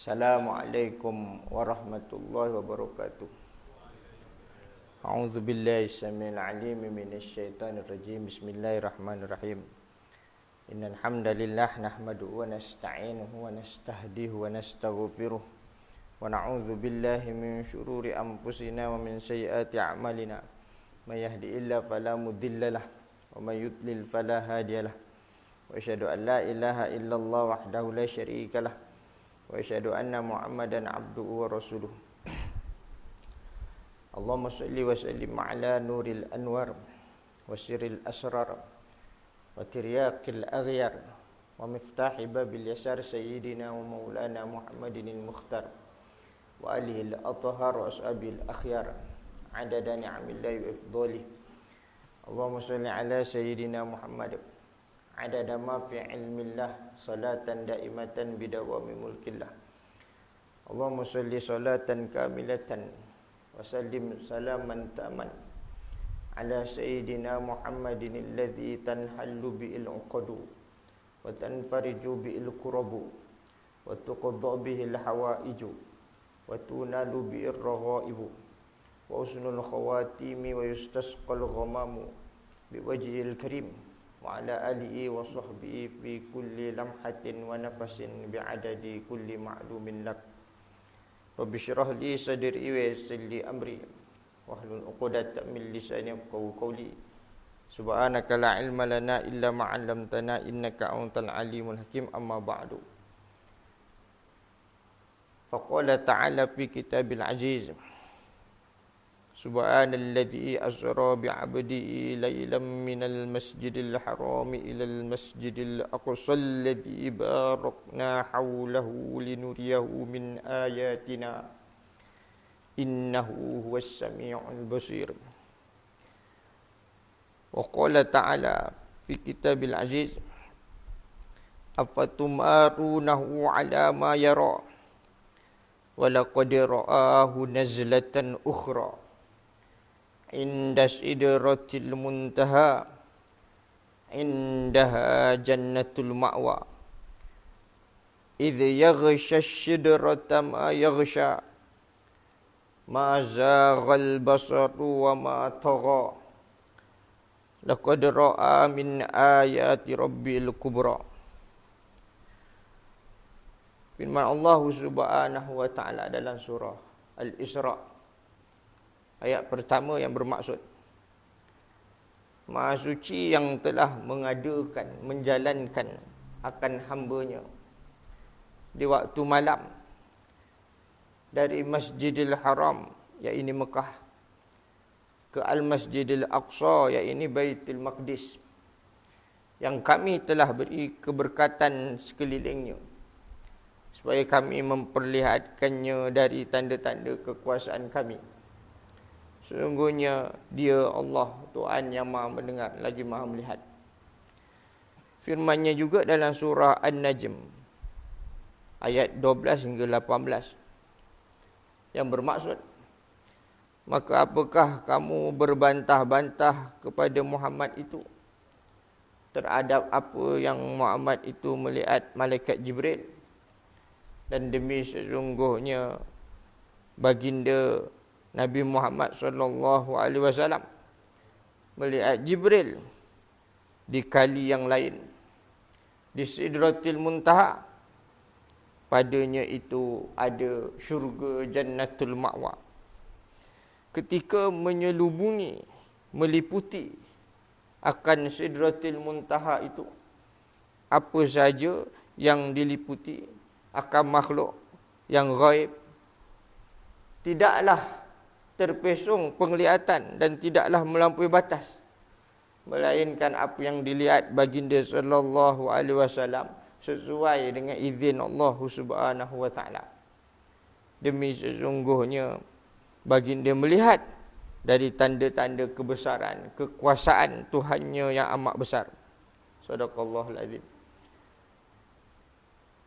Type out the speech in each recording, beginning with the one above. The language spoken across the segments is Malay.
Assalamualaikum warahmatullahi wabarakatuh. A'udzu billahi samil alim minasyaitonir rajim. Bismillahirrahmanirrahim. Innal hamdalillah nahmaduhu wa nasta'inuhu wa nastahdihi wa nastaghfiruh wa na'udzu billahi min syururi anfusina wa min sayyiati a'malina. May yahdihillahu fala mudhillalah wa may yudlil fala hadiyalah. Wa asyhadu an la ilaha illallah wahdahu la syarikalah. Wa asyhadu anna Muhammadan abduhu wa rasuluh. Allahumma salli wa sallim ala nuril anwar wa sirril asrar wa tiryaqil aghyar wa miftahi babil yasar sayyidina wa maulana Muhammadinil mukhtar wa alihi al-athhar wa ashabil akhyar adada ni'amillahi wa ifdhalih. Allahumma salli ala sayyidina Muhammad adada ma fi ilmillah salatan daimatan bidawami mulkillah. Allahumma salli salatan kamilatan wa sallim salaman taman ala sayyidina Muhammadin alladhi tanhallu bi'il uqadu wa tanfariju bi'il kurabu wa tuqadda bihil hawaiju wa tunalu bi'ir raghaibu wa usnul khawatimi wa yustasqal ghamamu biwajhil karim wa ala alihi wa sahbihi fi kulli lamhatin wa nafasin bi'adadi kulli ma'lumin lak. Rabbi syrah li sadri wa yassir li amri wahlul 'uqdatam min lisani yafqahu qawli. Subhanaka la ilma lana illa ma 'allamtana innaka antal alimul hakim. Amma ba'du. Faqala ta'ala fi kitabil aziz. Subhanalladzi asra bi'abdihi laylan minal masjidil harami ilal masjidil aqsa alladzi barakna hawlahu linuriyahu min ayatina innahu huwas sami'ul basir. Wa qala ta'ala fi kitabil aziz afatumarunahu ala ma yara wa laqad ra'ahu nazlatan ukhra inda sidratil muntaha indaha jannatul ma'wa idh yaghsha sidrata ma yaghsha ma zaghal basaru wa ma tagha laqad ra'a min ayati rabbil kubra. Firman Allah Subhanahu wa taala dalam surah Al-Isra ayat pertama yang bermaksud Maha Suci yang telah mengadakan, menjalankan akan hamba-Nya di waktu malam dari Masjidil Haram, iaitu Mekah, ke Al-Masjidil Aqsa, iaitu Baitul Maqdis, yang kami telah beri keberkatan sekelilingnya, supaya kami memperlihatkannya dari tanda-tanda kekuasaan kami. Sesungguhnya Dia Allah, Tuhan yang Maha mendengar lagi Maha melihat. Firman-Nya juga dalam surah An-Najm ayat 12 hingga 18 yang bermaksud, maka apakah kamu berbantah-bantah kepada Muhammad itu terhadap apa yang Muhammad itu melihat malaikat Jibril, dan demi sesungguhnya baginda Nabi Muhammad sallallahu alaihi wasallam melihat Jibril di kali yang lain di Sidratil Muntaha. Padanya itu ada syurga Jannatul Ma'wa. Ketika menyelubungi, meliputi akan Sidratil Muntaha itu, apa saja yang diliputi akan makhluk yang ghaib tidaklah terpesong penglihatan dan tidaklah melampaui batas, melainkan apa yang dilihat baginda sallallahu alaihi wasallam sesuai dengan izin Allah Subhanahu wa taala. Demi sesungguhnya baginda melihat dari tanda-tanda kebesaran, kekuasaan Tuhannya yang amat besar. Sadaqallahul azim.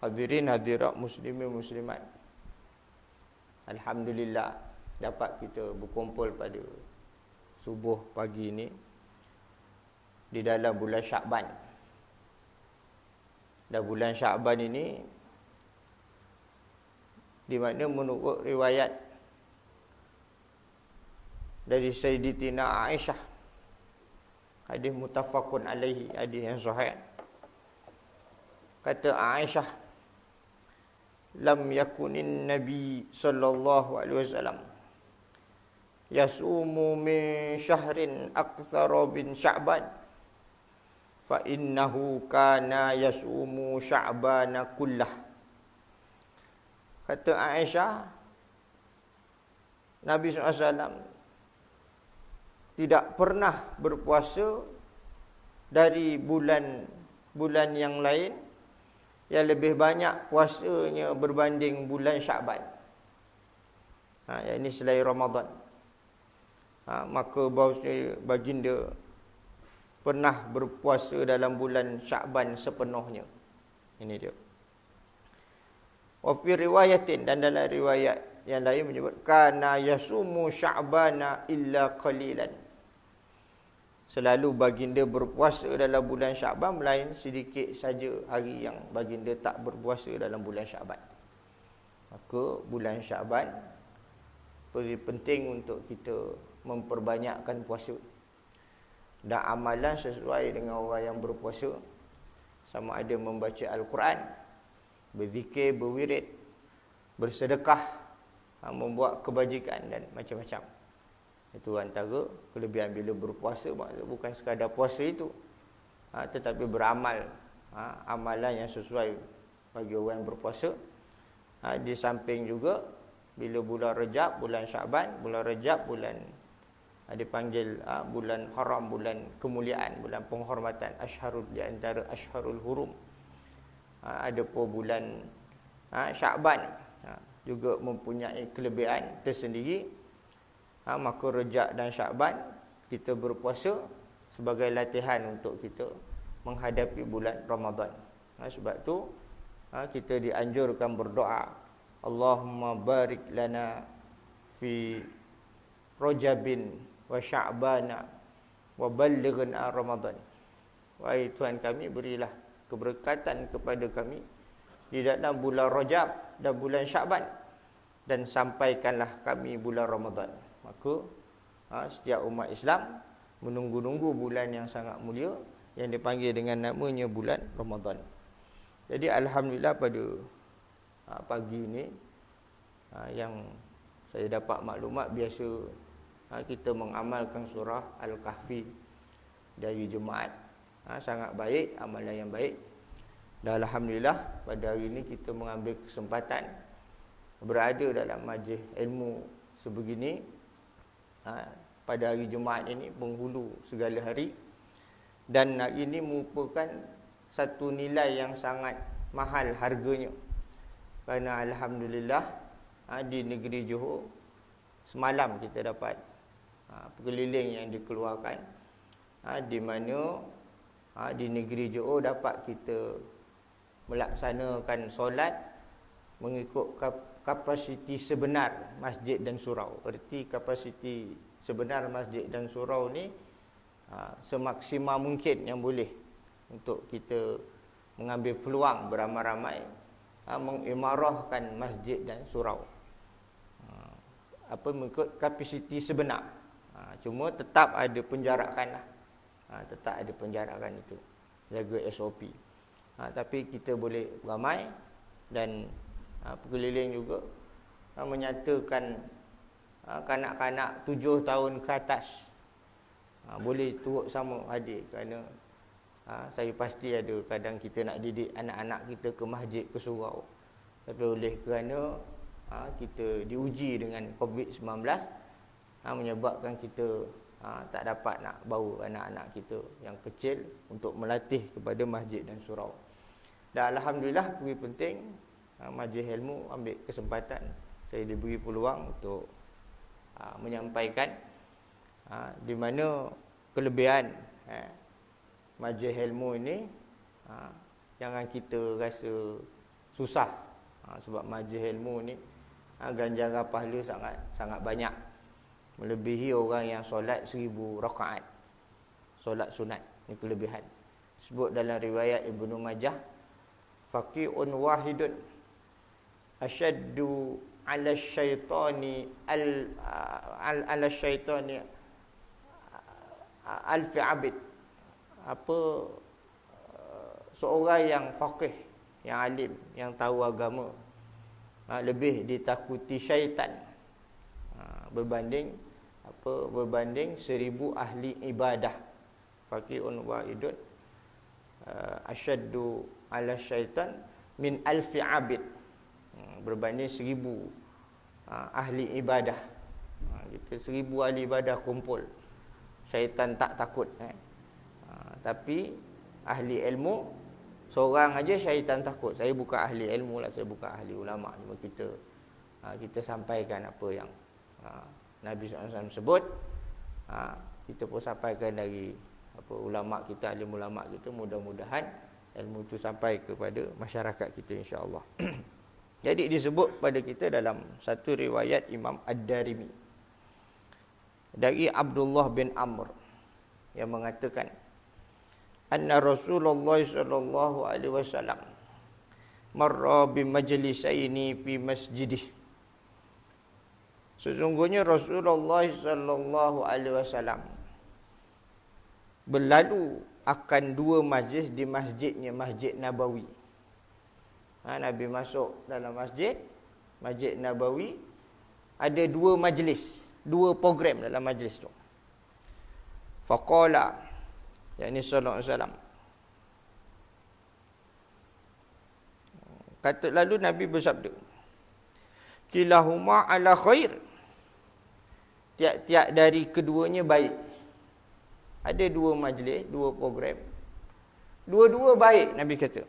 Hadirin hadirat muslimin muslimat, alhamdulillah dapat kita berkumpul pada subuh pagi ini di dalam bulan Syakban. Dan bulan Syakban ini di mana menurut riwayat dari Sayyidatina Aisyah, hadis muttafaqun alaihi, hadis yang sahih, kata Aisyah, lam yakunin nabi sallallahu alaihi wasallam yasumu min syahrin aktsara bin sya'ban fa innahu kana yasumu sya'bana kullah. Kata Aisyah, Nabi SAW tidak pernah berpuasa dari bulan yang lain yang lebih banyak puasanya berbanding bulan Sya'ban. Yang ini selain Ramadan. Maka bahawasanya baginda pernah berpuasa dalam bulan Sya'ban sepenuhnya. Ini dia. Wa fi riwayatin, dan dalam riwayat yang lain menyebut kana yasumu Sya'bana illa qalilan. Selalu baginda berpuasa dalam bulan Sya'ban, melain sedikit saja hari yang baginda tak berpuasa dalam bulan Sya'ban. Maka bulan Sya'ban penting untuk kita memperbanyakkan puasa dan amalan sesuai dengan orang yang berpuasa, sama ada membaca Al-Quran, berzikir, berwirid, bersedekah, membuat kebajikan dan macam-macam. Itu antara kelebihan bila berpuasa. Maksudnya bukan sekadar puasa itu, tetapi beramal, amalan yang sesuai bagi orang yang berpuasa. Di samping juga bila bulan Rajab, bulan Sya'ban, bulan Rajab bulan dipanggil bulan haram, bulan kemuliaan, bulan penghormatan, asyharul, di antara asyharul hurum. Ada pun bulan Sya'ban juga mempunyai kelebihan tersendiri. Maka Rajab dan Sya'ban kita berpuasa sebagai latihan untuk kita menghadapi bulan Ramadan. Sebab tu kita dianjurkan berdoa, Allahumma barik lana fi Rajabin wa Sya'bana wa ballighna Ramadan. Wahai Tuhan kami, berilah keberkatan kepada kami di dalam bulan Rajab dan bulan Sya'ban, dan sampaikanlah kami bulan Ramadan. Maka setiap umat Islam menunggu-nunggu bulan yang sangat mulia yang dipanggil dengan namanya bulan Ramadan. Jadi alhamdulillah pada pagi ini yang saya dapat maklumat, biasa kita mengamalkan surah Al-Kahfi dari Jumaat. Sangat baik, amalan yang baik. Dan alhamdulillah pada hari ini kita mengambil kesempatan berada dalam majlis ilmu sebegini pada hari Jumaat ini, penghulu segala hari. Dan hari ini merupakan satu nilai yang sangat mahal harganya, kerana alhamdulillah di negeri Johor semalam kita dapat pengeliling yang dikeluarkan, di mana di negeri Johor dapat kita melaksanakan solat mengikut kapasiti sebenar masjid dan surau. Erti kapasiti sebenar masjid dan surau ni semaksimal mungkin yang boleh untuk kita mengambil peluang beramai-ramai mengimarahkan masjid dan surau. Mengikut kapasiti sebenar. Cuma tetap ada penjarakan lah. Tetap ada penjarakan itu. Jaga SOP. Tapi kita boleh ramai, dan pengeliling juga menyatakan kanak-kanak 7 tahun ke atas boleh turut sama hadir. Kerana saya pasti ada kadang kita nak didik anak-anak kita ke masjid, ke surau, tapi oleh kerana kita diuji dengan COVID-19, menyebabkan kita tak dapat nak bawa anak-anak kita yang kecil untuk melatih kepada masjid dan surau. Dan alhamdulillah, lebih penting majlis ilmu ambil kesempatan, saya diberi peluang untuk menyampaikan di mana kelebihan majlis ilmu ini. Jangan kita rasa susah, sebab majlis ilmu ni ganjaran pahala sangat banyak, melebihi orang yang solat 1000 rakaat solat sunat. Ini kelebihan. Sebut dalam riwayat Ibnu Majah, faqi'un wahidun asyaddu ala syaitani ala syaitani alfi abid. Apa seorang yang faqih, yang alim, yang tahu agama lebih ditakuti syaitan berbanding 1000 ahli ibadah. Faqihun wahidun asyaddu ala syaitan min alfi abid, berbanding 1000 ahli ibadah. Kita 1000 ahli ibadah kumpul, syaitan tak takut. Tapi ahli ilmu seorang aja syaitan takut. Saya bukan ahli ilmu lah, saya bukan ahli ulama. Cuma kita sampaikan apa yang Nabi SAW sebut. Kita pun sampaikan dari ulama kita, alim ulama kita. Mudah-mudahan ilmu itu sampai kepada masyarakat kita, insya-Allah. Jadi disebut pada kita dalam satu riwayat Imam Ad-Darimi dari Abdullah bin Amr yang mengatakan, anna Rasulullah sallallahu alaihi wasallam marra bi majlisaini fi masjidih. Sesungguhnya Rasulullah sallallahu alaihi wasallam berlalu akan 2 majlis di masjidnya, Masjid Nabawi. Nabi masuk dalam Masjid Nabawi, ada 2 majlis, 2 program dalam majlis tu. Faqala, yakni sallallahu alaihi wasallam, kata, lalu Nabi bersabda, kilahuma ala khair, tiap-tiap dari keduanya baik. Ada 2 majlis, 2 program, dua-dua baik, Nabi kata.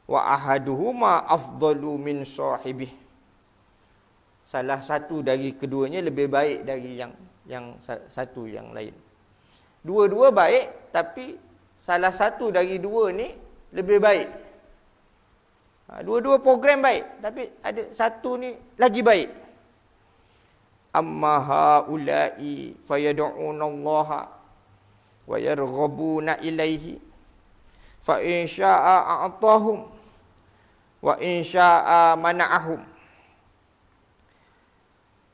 Wa ahaduhuma afdalu min sahibih, salah satu dari keduanya lebih baik dari yang satu yang lain. Dua-dua baik, tapi salah satu dari 2 ni lebih baik. Dua-dua program baik, tapi ada satu ni lagi baik. Amma haula'i fayad'una Allah wa yarghabuna ilaihi fa in syaa'a a'tahum wa in syaa'a mana'ahum.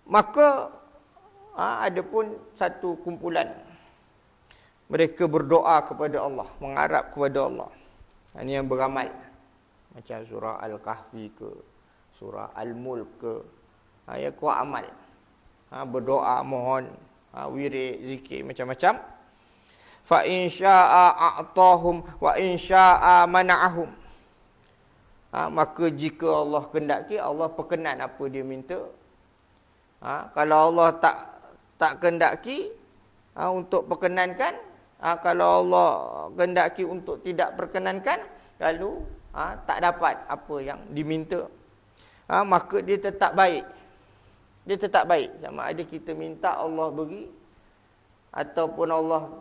Maka ada pun satu kumpulan, mereka berdoa kepada Allah, mengharap kepada Allah. Ini yang beramal, macam surah Al-Kahfi ke, surah Al-Mulk ke, yang kuat amal. Berdoa, mohon, wirid, zikir, macam-macam. Fa in syaa'a a'tahum wa in syaa'a mana'ahum. Maka jika Allah kehendaki, Allah perkenan apa dia minta. Kalau Allah tak kehendaki untuk perkenankan, kalau Allah kehendaki untuk tidak perkenankan, lalu tak dapat apa yang diminta, maka dia tetap baik. Dia tetap baik. Sama ada kita minta Allah beri, ataupun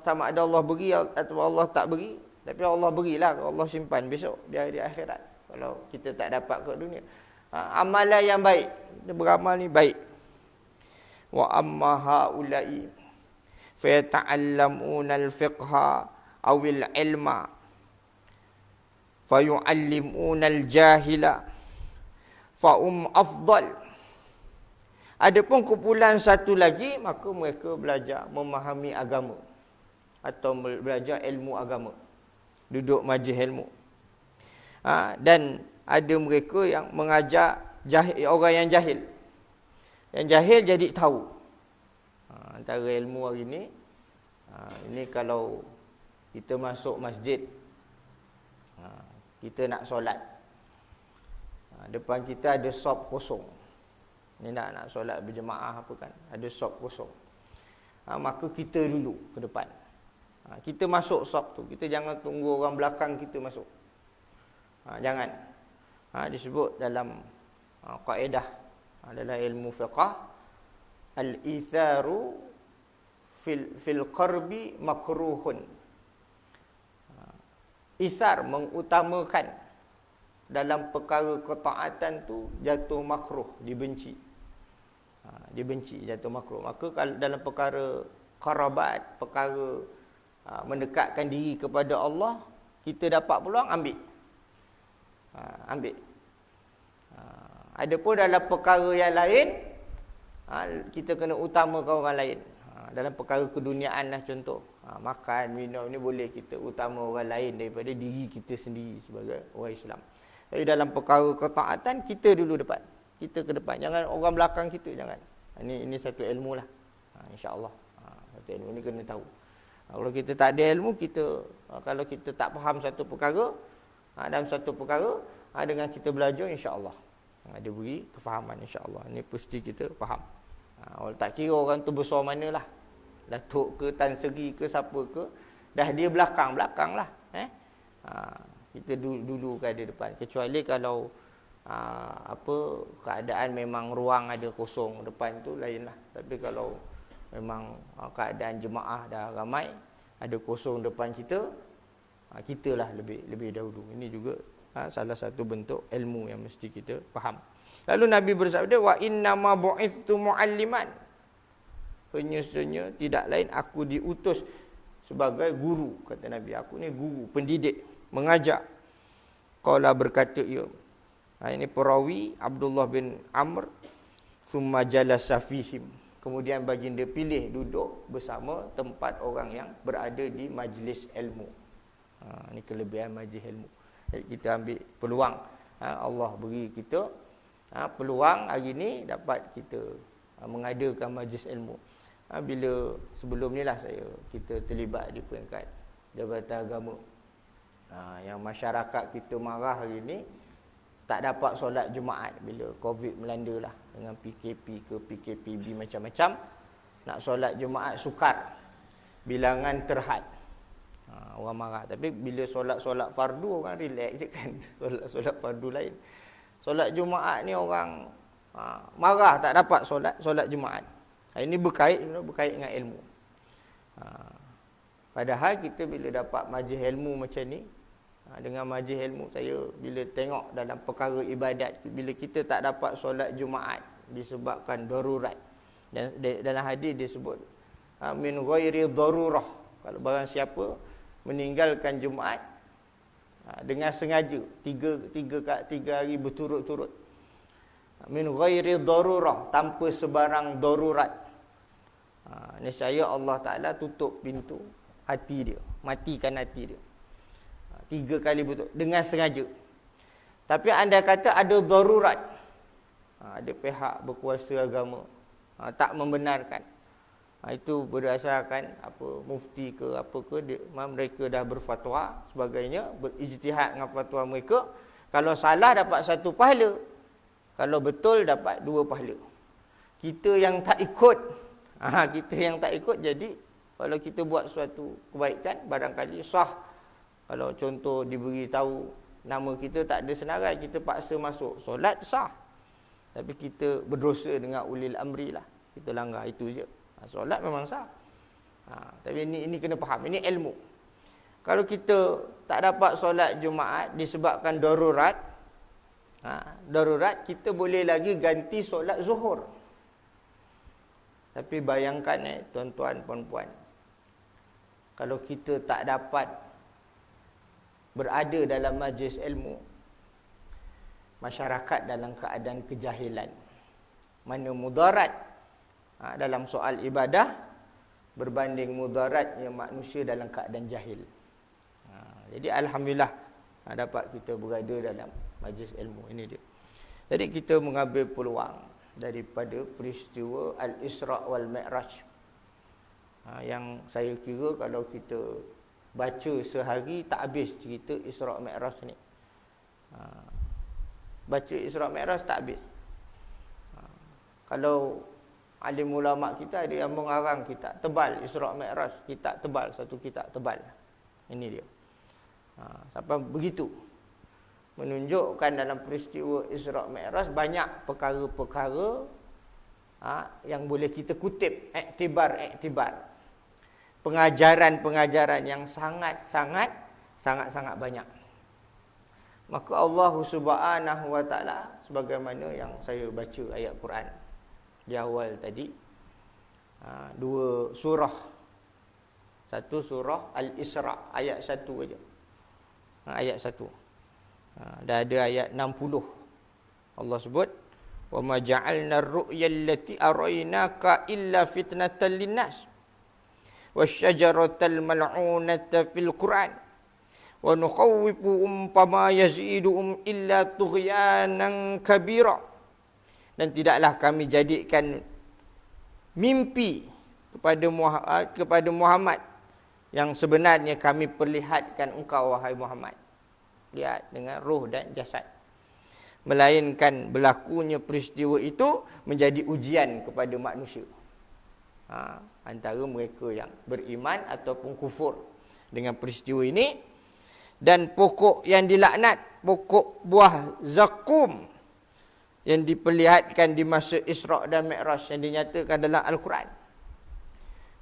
sama ada Allah beri atau Allah tak beri. Tapi Allah berilah, Allah simpan besok di hari akhirat, kalau kita tak dapat kat dunia. Amalan yang baik, kita beramal ni baik. Wa amma haula'i fayata'allamuna al-fiqha awil ilma fayu'allimuna al-jahila afdal. Adapun kumpulan satu lagi, maka mereka belajar memahami agama atau belajar ilmu agama, duduk majlis ilmu. Dan ada mereka yang mengajar orang yang jahil. Yang jahil jadi tahu. Antara ilmu hari ni, ini kalau kita masuk masjid, kita nak solat, depan kita ada sop kosong. Ni nak solat berjemaah apa kan, ada sop kosong. Maka kita dulu ke depan. Kita masuk sop tu, kita jangan tunggu orang belakang kita masuk. Jangan. Disebut dalam kaedah dalam ilmu fiqh, al-itharu fil qarbi makruhun. Isar, mengutamakan dalam perkara ketaatan tu jatuh makruh, dibenci. Dibenci, jatuh makruh. Maka kalau dalam perkara qarabat, perkara mendekatkan diri kepada Allah, kita dapat peluang, ambil. Adapun dalam perkara yang lain, kita kena utamakan orang lain. Dalam perkara keduniaan lah contoh. Makan, minum ni boleh kita utama orang lain daripada diri kita sendiri sebagai orang Islam. Tapi dalam perkara ketaatan, kita dulu depan. Kita ke depan. Jangan orang belakang kita, jangan. Ini satu ilmu lah. InsyaAllah. Satu ilmu ni kena tahu. Kalau kita tak ada ilmu, kalau kita tak faham satu perkara, dalam satu perkara, dengan kita belajar, insyaAllah. Dia beri kefahaman, insyaAllah. Ini pasti kita faham. Kalau tak kira orang tu besar mana lah. Datuk ke, Tan Sri ke, siapa ke. Dah dia belakang lah. Kita dulu ke ada depan. Kecuali kalau keadaan memang ruang ada kosong depan tu lain lah. Tapi kalau memang keadaan jemaah dah ramai, ada kosong depan kita, kita lah lebih dahulu. Ini juga salah satu bentuk ilmu yang mesti kita faham. Lalu Nabi bersabda, wa innama bu'ithtu mu'alliman. Penyusunnya tidak lain aku diutus sebagai guru, kata Nabi. Aku ni guru, pendidik, mengajar. Qala berkata ia. Ini perawi Abdullah bin Amr, summa jalasa fihim. Kemudian baginda pilih duduk bersama tempat orang yang berada di majlis ilmu. Ini kelebihan majlis ilmu. Jadi kita ambil peluang. Allah beri kita peluang hari ni dapat kita mengadakan majlis ilmu. Bila sebelum ni lah kita terlibat di peringkat Jabatan Agama. Yang masyarakat kita marah hari ni tak dapat solat Jumaat bila Covid melanda lah, dengan PKP ke PKPB macam-macam. Nak solat Jumaat sukar, bilangan terhad. Orang marah. Tapi bila solat fardu orang relax je kan. Solat fardu lain. Solat Jumaat ni orang marah tak dapat solat Jumaat. Ini berkait dengan ilmu. Padahal kita bila dapat majlis ilmu macam ni, dengan majlis ilmu saya bila tengok dalam perkara ibadat, bila kita tak dapat solat Jumaat disebabkan darurat, dan dalam hadis disebut min ghairi darurah, kalau barang siapa meninggalkan Jumaat dengan sengaja tiga hari berturut-turut, min ghairi darurah, tanpa sebarang darurat, nescaya Allah Ta'ala tutup pintu hati dia, matikan hati dia. 3 kali betul dengan sengaja. Tapi anda kata ada darurat, ada pihak berkuasa agama tak membenarkan, itu berdasarkan mufti ke apa ke, mereka dah berfatwa sebagainya, berijtihad dengan fatwa mereka. Kalau salah dapat 1 pahala, kalau betul dapat 2 pahala. Kita yang tak ikut, jadi kalau kita buat suatu kebaikan barangkali sah. Kalau contoh diberi tahu nama kita tak ada senarai, kita paksa masuk, solat sah. Tapi kita berdosa dengan ulil amri lah, kita langgar, itu je. Solat memang sah. Tapi ini kena faham, ini ilmu. Kalau kita tak dapat solat Jumaat disebabkan darurat, kita boleh lagi ganti solat Zuhur. Tapi bayangkan tuan-tuan, puan-puan, kalau kita tak dapat berada dalam majlis ilmu, masyarakat dalam keadaan kejahilan, mana mudarat dalam soal ibadah berbanding mudaratnya manusia dalam keadaan jahil. Jadi alhamdulillah dapat kita berada dalam majlis ilmu ini dia. Jadi kita mengambil peluang daripada peristiwa Al-Isra' wal Mi'raj, yang saya kira kalau kita baca sehari tak habis cerita Isra' Mi'raj ni. Baca Isra' Mi'raj tak habis. Kalau alim ulama kita ada yang mengarang kitab tebal Isra' Mi'raj, kitab tebal, satu kitab tebal. Ini dia. Sampai begitu. Menunjukkan dalam peristiwa Isra' Mi'raj banyak perkara-perkara yang boleh kita kutip, iktibar. Pengajaran-pengajaran yang sangat-sangat banyak. Maka Allah Subhanahu wa Ta'ala, sebagaimana yang saya baca ayat Quran di awal tadi, 2 surah. Satu surah Al-Isra', ayat 1 aja. Ayat 1. Dah ada ayat 60. Allah sebut wa ma ja'alna ar-ru'ya allati araynaka illa fitnatan lin-nas wasyajaratal mal'unata fil Qur'an wa nukhawwifuhum fama yaziduhum illa tughyanan kabira. Dan tidaklah kami jadikan mimpi kepada Muhammad yang sebenarnya kami perlihatkan engkau wahai Muhammad, lihat dengan roh dan jasad, melainkan berlakunya peristiwa itu menjadi ujian kepada manusia, antara mereka yang beriman ataupun kufur dengan peristiwa ini. Dan pokok yang dilaknat, pokok buah zakum yang diperlihatkan di masa Isra' dan Mi'raj yang dinyatakan dalam Al-Quran.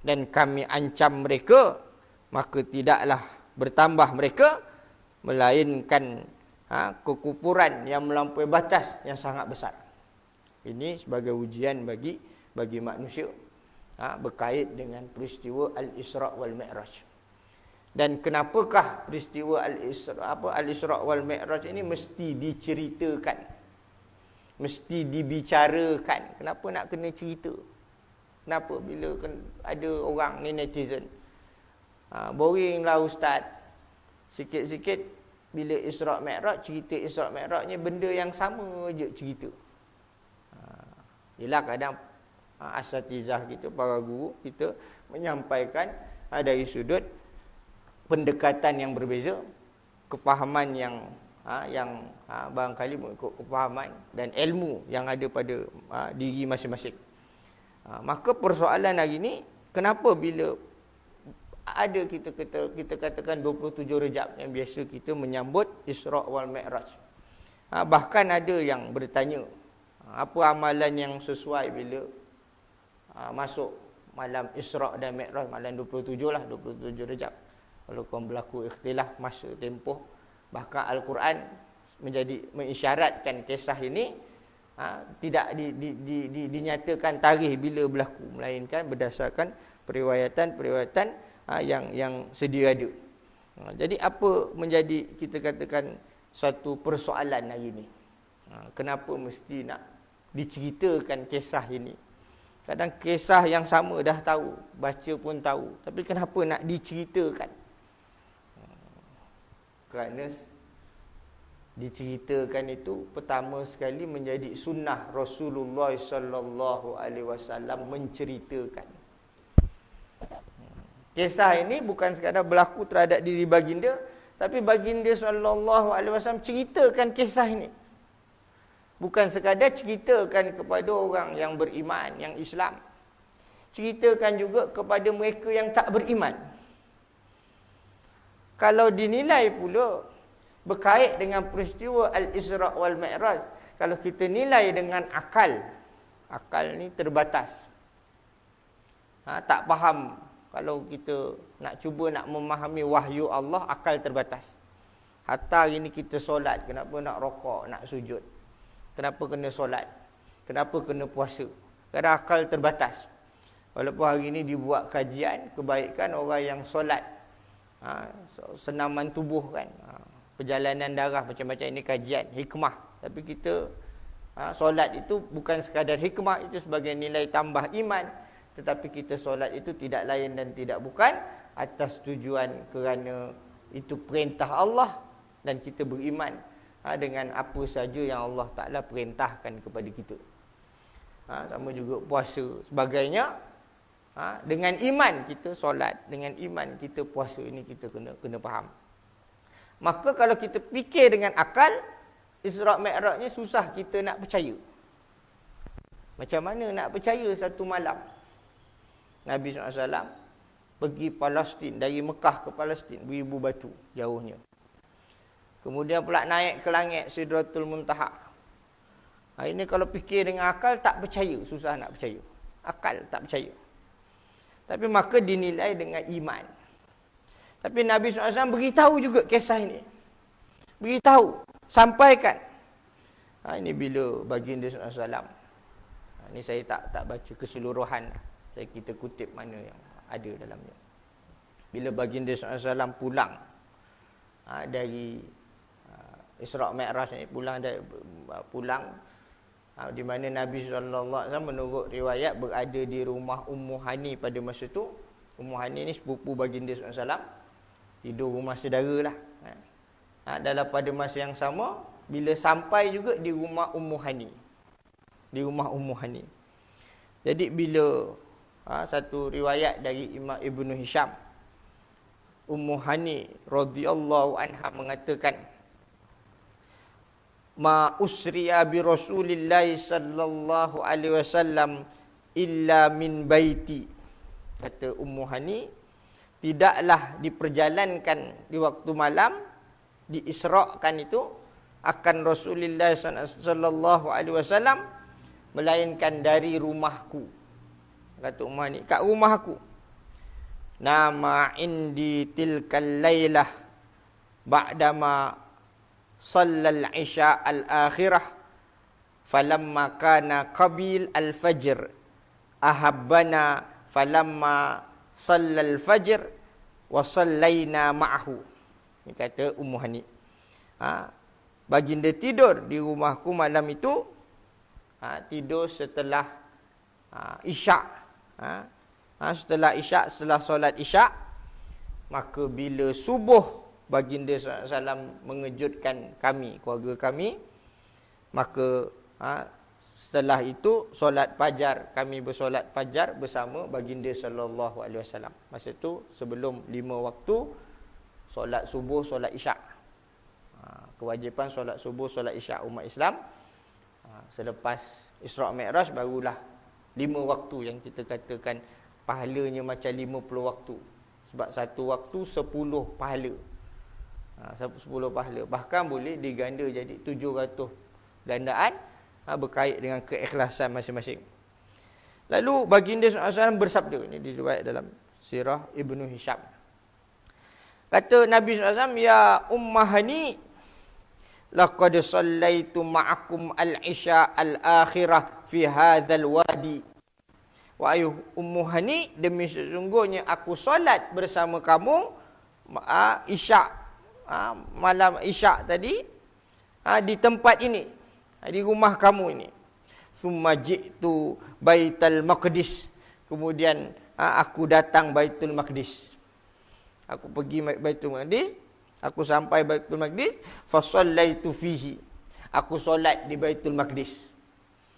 Dan kami ancam mereka, maka tidaklah bertambah mereka, melainkan kekufuran yang melampaui batas yang sangat besar. Ini sebagai ujian bagi manusia, berkait dengan peristiwa Al-Isra' wal Mi'raj. Dan kenapakah peristiwa Al-Isra' wal Mi'raj ini mesti diceritakan, mesti dibicarakan? Kenapa nak kena cerita? Kenapa bila ada orang ni netizen, boring lah ustaz, sikit-sikit bila Isra' Mi'raj, cerita Isra' Mi'raj ni benda yang sama je cerita. Yelah kadang asatizah kita, para guru kita menyampaikan dari sudut pendekatan yang berbeza, kefahaman yang barangkali mengikut kefahaman dan ilmu yang ada pada diri masing-masing. Maka persoalan hari ini, kenapa bila ada kita katakan 27 Rejab yang biasa kita menyambut Isra' wal Mi'raj, bahkan ada yang bertanya, apa amalan yang sesuai bila masuk malam Isra' dan Mi'raj, malam 27 lah, 27 Rejab. Kalau kau berlaku ikhtilaf masa tempoh, bahkan Al-Quran mengisyaratkan kisah ini tidak dinyatakan tarikh bila berlaku, melainkan berdasarkan periwayatan yang sedia ada. Jadi apa menjadi, kita katakan, satu persoalan hari ini? Kenapa mesti nak diceritakan kisah ini? Kadang kisah yang sama dah tahu, baca pun tahu, tapi kenapa nak diceritakan? Kerana diceritakan itu pertama sekali menjadi sunnah Rasulullah sallallahu alaihi wasallam menceritakan. Kisah ini bukan sekadar berlaku terhadap diri baginda, tapi baginda sallallahu alaihi wasallam ceritakan kisah ini. Bukan sekadar ceritakan kepada orang yang beriman, yang Islam. Ceritakan juga kepada mereka yang tak beriman. Kalau dinilai pula berkait dengan peristiwa Al-Isra' wal Mi'raj, kalau kita nilai dengan akal ni terbatas. Tak faham. Kalau kita nak cuba nak memahami wahyu Allah, akal terbatas. Hatta hari ni kita solat, kenapa nak rokok, nak sujud? Kenapa kena solat? Kenapa kena puasa? Kerana akal terbatas. Walaupun hari ni dibuat kajian kebaikan orang yang solat, senaman tubuh kan, perjalanan darah macam-macam, ini kajian hikmah. Tapi kita solat itu bukan sekadar hikmah, itu sebagai nilai tambah iman. Tetapi kita solat itu tidak lain dan tidak bukan atas tujuan kerana itu perintah Allah, dan kita beriman dengan apa saja yang Allah Ta'ala perintahkan kepada kita. Sama juga puasa sebagainya. Dengan iman kita solat, dengan iman kita puasa, ini kita kena faham. Maka kalau kita fikir dengan akal, Isra' Mi'rajnya susah kita nak percaya. Macam mana nak percaya satu malam Nabi SAW pergi Palestin, dari Mekah ke Palestin, beribu batu jauhnya. Kemudian pula naik ke langit Sidratul Muntaha. Ini kalau fikir dengan akal tak percaya, susah nak percaya. Akal tak percaya. Tapi maka dinilai dengan iman. Tapi Nabi SAW beritahu juga kisah ini. Beritahu, sampaikan. Ini bila baginda SAW. Ini saya tak baca keseluruhan. Kita kutip mana yang ada dalamnya. Bila baginda SAW pulang dari Isra' Mi'raj ni, pulang Di mana Nabi SAW menurut riwayat berada di rumah Ummu Hani pada masa tu. Ummu Hani ni sepupu baginda SAW. Tidur rumah saudara lah. Dalam pada masa yang sama, bila sampai juga di rumah Ummu Hani. Di rumah Ummu Hani. Jadi bila satu riwayat dari Imam Ibnu Hisham, Ummu Hani radhiyallahu anha mengatakan, ma usriya bi Rasulillah sallallahu alaihi wasallam illa min baiti. Kata Ummu Hani, tidaklah diperjalankan di waktu malam, diisrakan itu akan Rasulullah sallallahu alaihi wasallam melainkan dari rumahku. Kata Ummu Hani, kat rumah aku. Nama indi tilkal lailah ba'dama sallal isya al-akhirah falamma kana qabil al-fajr ahabbana falamma sallal fajr wa sallaina ma'ahu. Ini kata Ummu Hani. Baginda tidur di rumahku malam itu, tidur setelah isyak. Setelah solat isyak, maka bila subuh baginda SAW mengejutkan kami, keluarga kami, maka setelah itu solat fajar, kami bersolat fajar bersama baginda sallallahu alaihi wasallam. Masa tu sebelum 5 waktu solat subuh, solat isyak. Kewajipan solat subuh, solat isyak umat Islam. Selepas Isra' Mi'raj barulah 5 waktu yang kita katakan pahalanya macam 50 waktu. Sebab satu waktu 10 pahala. 10 pahala. Bahkan boleh diganda jadi 700 gandaan, berkait dengan keikhlasan masing-masing. Lalu baginda SAW bersabda, ini diriwayat dalam sirah Ibnu Hisham. Kata Nabi SAW, ya Ummu Hani, laqad sallaitu ma'akum al-isya al-akhirah fi hadzal wadi. Wahai Ummu Hani, demi sesungguhnya aku solat bersama kamu isyak, malam isyak tadi, di tempat ini, di rumah kamu ini. Summa ji'tu Baitul Maqdis. Kemudian aku datang Baitul Maqdis. Aku pergi Baitul Maqdis, aku sampai Baitul Maqdis, fa sallaitu fihi. Aku solat di Baitul Maqdis.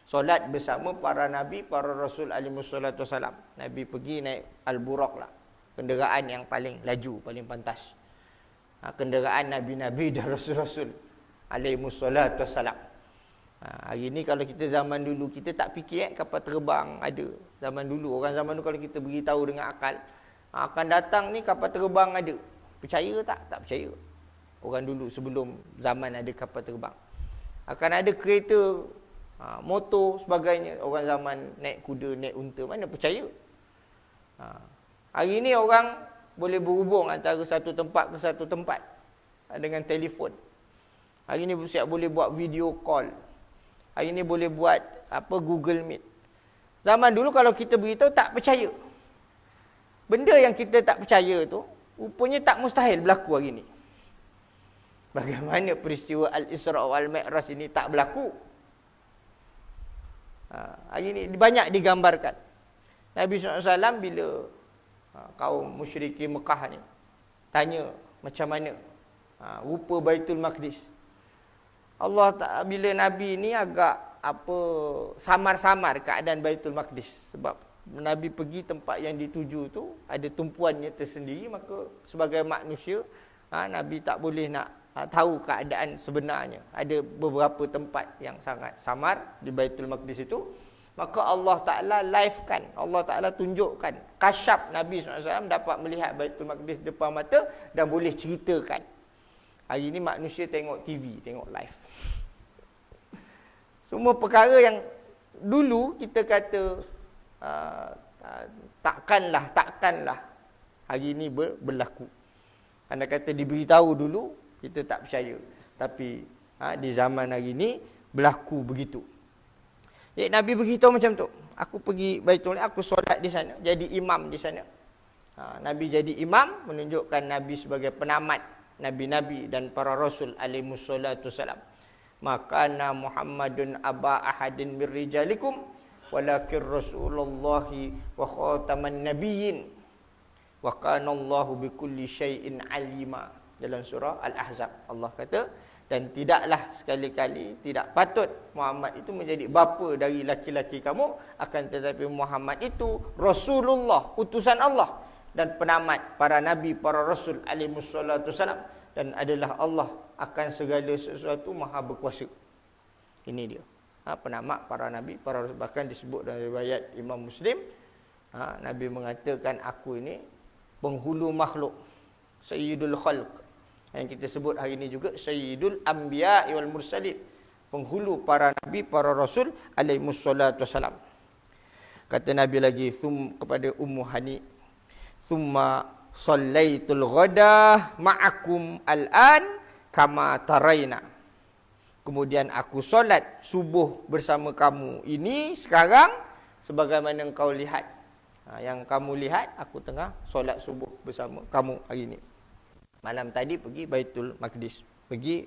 Solat bersama para nabi, para rasul alaihi wassalatu wassalam. Nabi pergi naik Al-Buraq lah, kenderaan yang paling laju, paling pantas. Kenderaan nabi-nabi dan rasul-rasul alaihi wassalatu wassalam. Hari ni kalau kita zaman dulu, kita tak fikir kapal terbang ada. Zaman dulu, orang zaman dulu kalau kita beritahu dengan akal, akan datang ni kapal terbang ada. Percaya tak? Tak percaya. Orang dulu sebelum zaman ada kapal terbang. Akan ada kereta, motor sebagainya. Orang zaman naik kuda, naik unta, mana percaya? Hari ni orang boleh berhubung antara satu tempat ke satu tempat dengan telefon. Hari ni siap boleh buat video call. Hari ni boleh buat Google Meet. Zaman dulu kalau kita beritahu tak percaya. Benda yang kita tak percaya tu rupanya tak mustahil berlaku hari ni. Bagaimana peristiwa Al-Isra' wal Mi'raj ini tak berlaku? Hari ni banyak digambarkan. Nabi SAW bila kaum musyrikin Mekah ni tanya macam mana rupa Baitul Maqdis, Allah bila Nabi ni agak samar-samar keadaan Baitul Maqdis. Sebab Nabi pergi tempat yang dituju tu ada tumpuannya tersendiri, maka sebagai manusia Nabi tak boleh nak tahu keadaan sebenarnya. Ada beberapa tempat yang sangat samar di Baitul Maqdis itu. Maka Allah Ta'ala livekan, Allah Ta'ala tunjukkan, kasyaf Nabi SAW dapat melihat Baitul Maqdis depan mata dan boleh ceritakan. Hari ni manusia tengok TV, tengok live. Semua perkara yang dulu kita kata takkanlah hari ni berlaku. Anda kata diberitahu dulu, kita tak percaya. Tapi di zaman hari ni berlaku begitu. Jadi Nabi beritahu macam tu. Aku pergi Baitul, aku solat di sana, jadi imam di sana. Nabi jadi imam, menunjukkan Nabi sebagai penamat Nabi-Nabi dan para Rasul alaihi wassalatu wassalam. Makana Muhammadun aba ahadin min rijalikum walakin Rasulullahi wa khataman nabiyyin wa kana Allahu bikulli syai'in alima. Dalam surah Al-Ahzab Allah kata, dan tidaklah sekali-kali, tidak patut Muhammad itu menjadi bapa dari laki-laki kamu, akan tetapi Muhammad itu Rasulullah, utusan Allah dan penamat para nabi, para rasul alaihi wassalatu wassalam, dan adalah Allah akan segala sesuatu maha berkuasa. Ini dia. Penamat para nabi, para rasul. Bahkan disebut dalam riwayat Imam Muslim, Nabi mengatakan, aku ini penghulu makhluk, Sayyidul Khalq. Yang kita sebut hari ini juga Sayyidul Anbiya wal Mursalin, penghulu para nabi, para rasul alaihi wassalatu wassalam. Kata Nabi lagi kepada Ummu Hani, "Tsumma shallaitul ghadah ma'akum al-an kama taraina." Kemudian aku solat subuh bersama kamu ini sekarang sebagaimana engkau lihat. Yang kamu lihat, aku tengah solat subuh bersama kamu hari ini. Malam tadi pergi Baitul Maqdis, pergi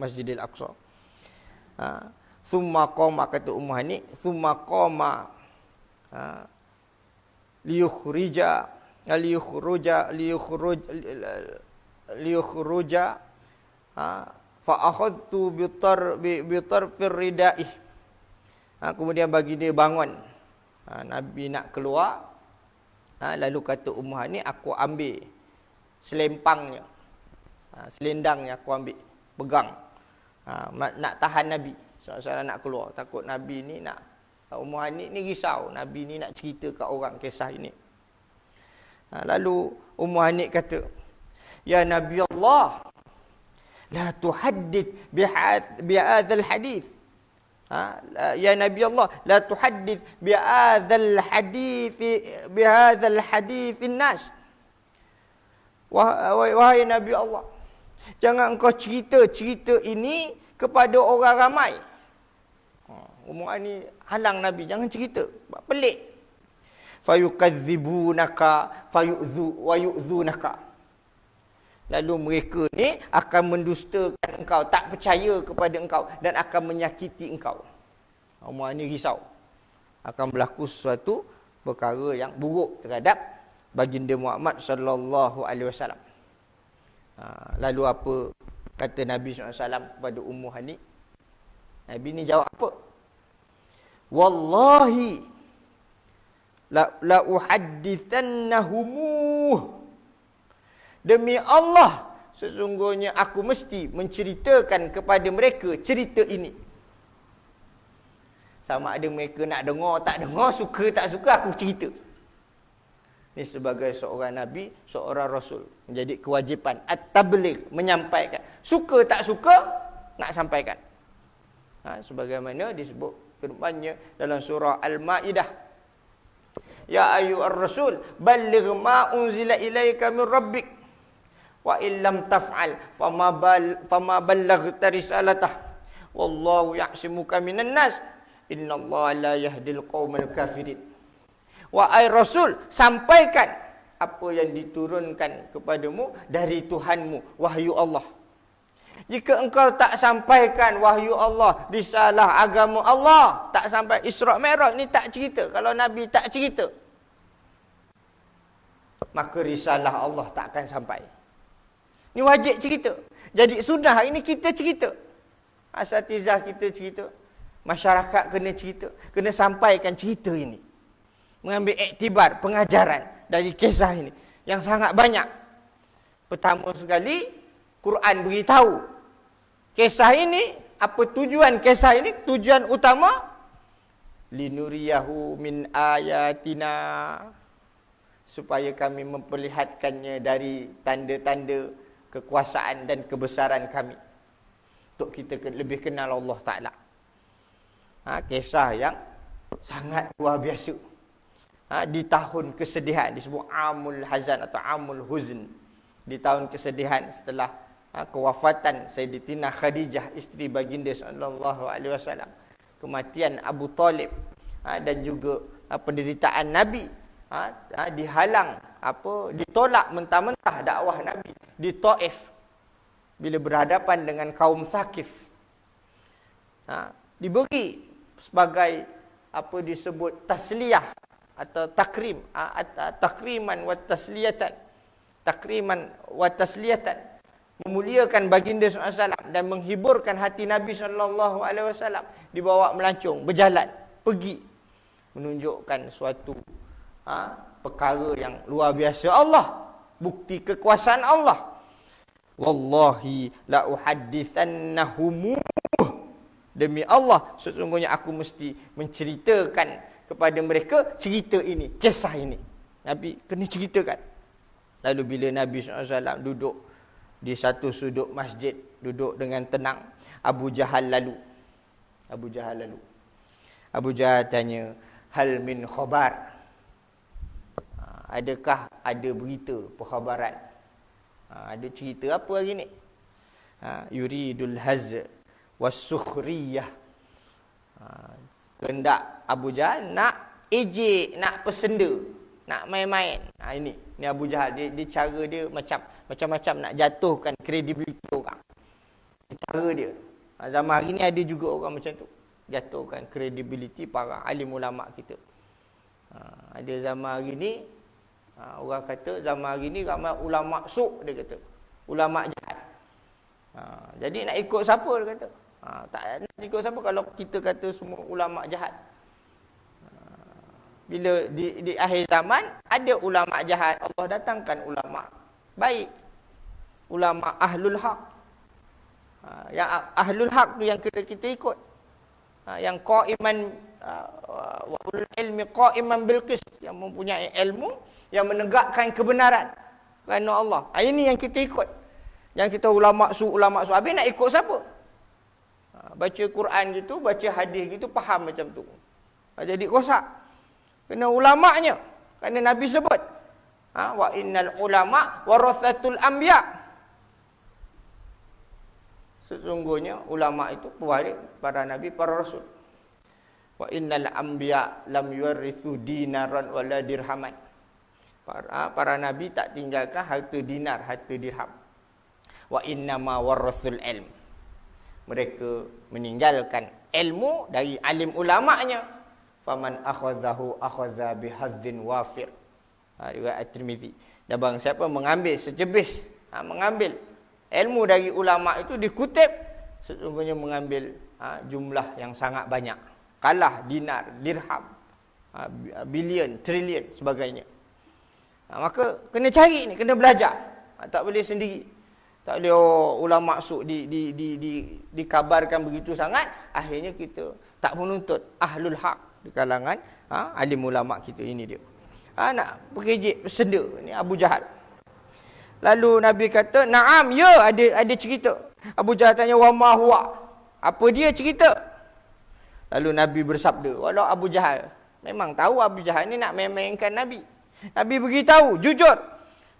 Masjidil Aqsa. Summa qama, kata Ummu Hani, summa qama liyukhruja fa akhadtu bi tarfir ridai. Kemudian bagi dia bangun. Nabi nak keluar, lalu kata Ummu Hani, aku ambil selempangnya, selendangnya aku ambil, pegang, nak tahan Nabi SAW nak keluar. Takut Nabi ni nak, Ummu Hani ni risau, Nabi ni nak cerita kat orang kisah ini. Lalu Ummu Hani kata, ya Nabi Allah, la tuhaddith bihadzal hadith. Ya Nabi Allah, la tuhaddith bihadzal hadith an-nas. Wahai Nabi Allah, jangan engkau cerita ini kepada orang ramai. Ummu Hani halang Nabi, jangan cerita, pelik. Fayukadzibunaka wa yu'zunaka. Lalu mereka ni akan mendustakan engkau, tak percaya kepada engkau dan akan menyakiti engkau. Ummu Hani risau akan berlaku sesuatu perkara yang buruk terhadap baginda Muhammad sallallahu alaihi wasallam. Lalu apa kata Nabi SAW kepada Ummu Hani? Nabi ni jawab apa? Wallahi la uhaddithannahumu. Demi Allah, sesungguhnya aku mesti menceritakan kepada mereka cerita ini. Sama ada mereka nak dengar tak dengar, suka tak suka, aku cerita. Ini sebagai seorang Nabi, seorang Rasul, menjadi kewajipan at-tabligh, menyampaikan. Suka tak suka, nak sampaikan. Sebagaimana disebut firman-Nya dalam surah Al-Maidah. Ya ayyuhar rasul, balligh ma unzila ilaika min rabbik. Wa illam taf'al fama ballaghta risalatah. Wallahu ya'simuka minan nas. Innallaha la yahdil qaumal kafirin. Wahai Rasul, sampaikan apa yang diturunkan kepadamu dari Tuhanmu, wahyu Allah. Jika engkau tak sampaikan wahyu Allah, risalah agama Allah, tak sampai Isra' Mi'raj ni tak cerita, kalau Nabi tak cerita, maka risalah Allah tak akan sampai. Ni wajib cerita. Jadi sunnah hari ni kita cerita. Asatizah kita cerita. Masyarakat kena cerita. Kena sampaikan cerita ini. Mengambil iktibar, pengajaran dari kisah ini yang sangat banyak. Pertama sekali, Quran beritahu kisah ini, apa tujuan kisah ini? Tujuan utama, linuriyahu min ayatina, supaya kami memperlihatkannya dari tanda-tanda kekuasaan dan kebesaran kami, untuk kita lebih kenal Allah Ta'ala. Kisah yang sangat luar biasa. Di tahun kesedihan, disebut Amul Hazan atau Amul Huzn, di tahun kesedihan setelah kewafatan Sayyidatina Khadijah, isteri baginda sallallahu alaihi wasallam, kematian Abu Talib, dan juga penderitaan Nabi, dihalang, ditolak mentah-mentah dakwah Nabi di Taif bila berhadapan dengan kaum Thaqif. diberi sebagai apa disebut tasliyah atau takrim, takriman wa tasliyatan, takriman wa tasliyatan, memuliakan baginda SAW dan menghiburkan hati Nabi SAW, dibawa melancong, berjalan, pergi, menunjukkan suatu perkara yang luar biasa Allah, bukti kekuasaan Allah. Wallahi la uhaddithannahumu, demi Allah sesungguhnya aku mesti menceritakan kepada mereka cerita ini, kisah ini. Nabi kena ceritakan. Lalu bila Nabi SAW duduk di satu sudut masjid, duduk dengan tenang, Abu Jahal lalu. Abu Jahal tanya, hal min khabar, adakah ada berita, perkhabaran, ada cerita apa hari ni? Yuridul haz was-sukhriyah, kehendak Abu Jahal nak ejek, nak pesenda, nak main-main. Ini Abu Jahal, dia cara dia macam-macam nak jatuhkan kredibiliti orang. Cara dia. Zaman hari ni ada juga orang macam tu, jatuhkan kredibiliti para alim ulama kita. Ada zaman hari ni, orang kata zaman hari ni ramai ulama suk, dia kata. Ulama jahat. Jadi nak ikut siapa, dia kata. Tak nak ikut siapa kalau kita kata semua ulama jahat. Bila di akhir zaman ada ulama jahat, Allah datangkan ulama baik, ulama ahlul haq. Yang ahlul haq tu yang kita ikut. Yang qaiman wa ulul ilmi qaiman bil qist, yang mempunyai ilmu, yang menegakkan kebenaran kerana Allah. Ini yang kita ikut. Yang kita ulama su. Habis nak ikut siapa? Baca Quran gitu, baca hadis gitu, faham macam tu. Jadi rosak. Kena ulama'nya. Kerana Nabi sebut, wa innal ulama warathatul anbiya. Sesungguhnya ulama itu pewaris para nabi, para rasul. Wa innal anbiya lam yuwarithu dinaran wala dirhaman. Para nabi tak tinggalkan harta dinar, harta dirham. Wa innama warathul ilm. Mereka meninggalkan ilmu dari alim ulama'nya. Faman akhadhahu akhadha bihadzin wafir. Riwayat At-Tirmizi. Dan barang siapa mengambil secebis, mengambil ilmu dari ulama itu, dikutip, sesungguhnya mengambil jumlah yang sangat banyak. Kalah dinar, dirham, bilion, trilion, sebagainya. Maka kena cari ni, kena belajar. Tak boleh sendiri. Tak boleh ulama suk dikabarkan begitu sangat, akhirnya kita tak menuntut ahlul haq di kalangan alim ulama kita ini dia. Nak perkejek, pesenda. Ni Abu Jahal. Lalu Nabi kata, "Na'am, ya, ada cerita." Abu Jahal tanya, "Wa ma huwa?" Apa dia cerita? Lalu Nabi bersabda, walau Abu Jahal memang tahu Abu Jahal ni nak main-mainkan Nabi. Nabi beritahu jujur,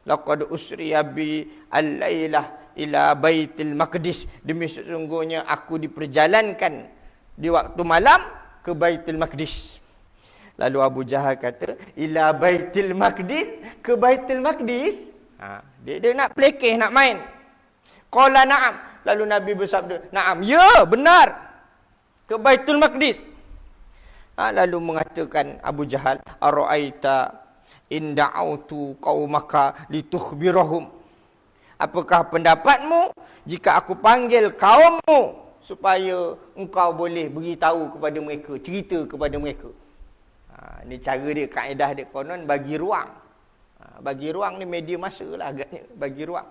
"Laqad usriya bi al-lailah ila Baitul Maqdis." Demi sesungguhnya aku diperjalankan di waktu malam ke Baitul Maqdis. Lalu Abu Jahal kata, "Ila Baitul Maqdis, ke Baitul Maqdis?" Dia nak pelekeh, nak main. Qala na'am. Lalu Nabi bersabda, "Na'am, ya, benar. Ke Baitul Maqdis." Lalu mengatakan Abu Jahal, "Ara'aita in da'autu qaumaka litukhbirahum." Apakah pendapatmu jika aku panggil kaummu supaya engkau boleh beritahu kepada mereka, cerita kepada mereka? Ini cara dia, kaedah dia, konon bagi ruang. Bagi ruang ni media masa lah agaknya, bagi ruang.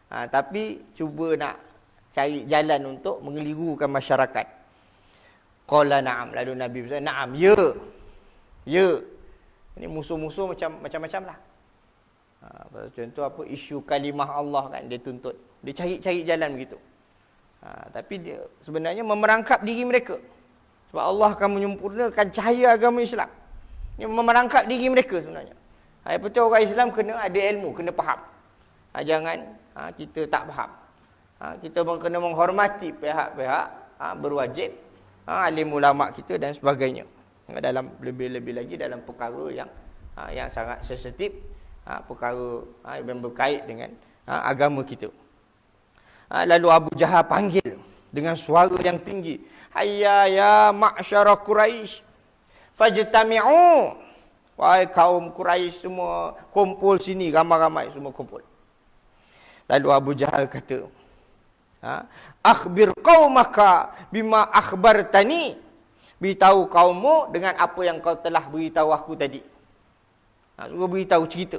Tapi cuba nak cari jalan untuk mengelirukan masyarakat. Qala na'am. Lalu Nabi berkata, "Na'am, ya. Ya." Ini musuh-musuh macam-macam lah. Contoh apa, isu kalimah Allah kan, dia tuntut. Dia cari jalan begitu. Tapi dia sebenarnya memerangkap diri mereka. Sebab Allah akan menyempurnakan cahaya agama Islam. Ini memerangkap diri mereka sebenarnya. Betul, orang Islam kena ada ilmu, kena faham. Jangan kita tak faham. Kita kena menghormati pihak-pihak berwajib, alim ulama kita dan sebagainya. Dalam lebih-lebih lagi dalam perkara yang sangat sensitif, perkara yang berkait dengan agama kita. Lalu Abu Jahal panggil dengan suara yang tinggi. Hayya ya ma'syara Quraisy, fajtami'u. Wahai kaum Quraisy semua kumpul sini, ramai-ramai semua kumpul. Lalu Abu Jahal kata, akhbir qaumaka bima akhbartani. Beritahu kaummu dengan apa yang kau telah beritahu aku tadi. Suruh beritahu cerita.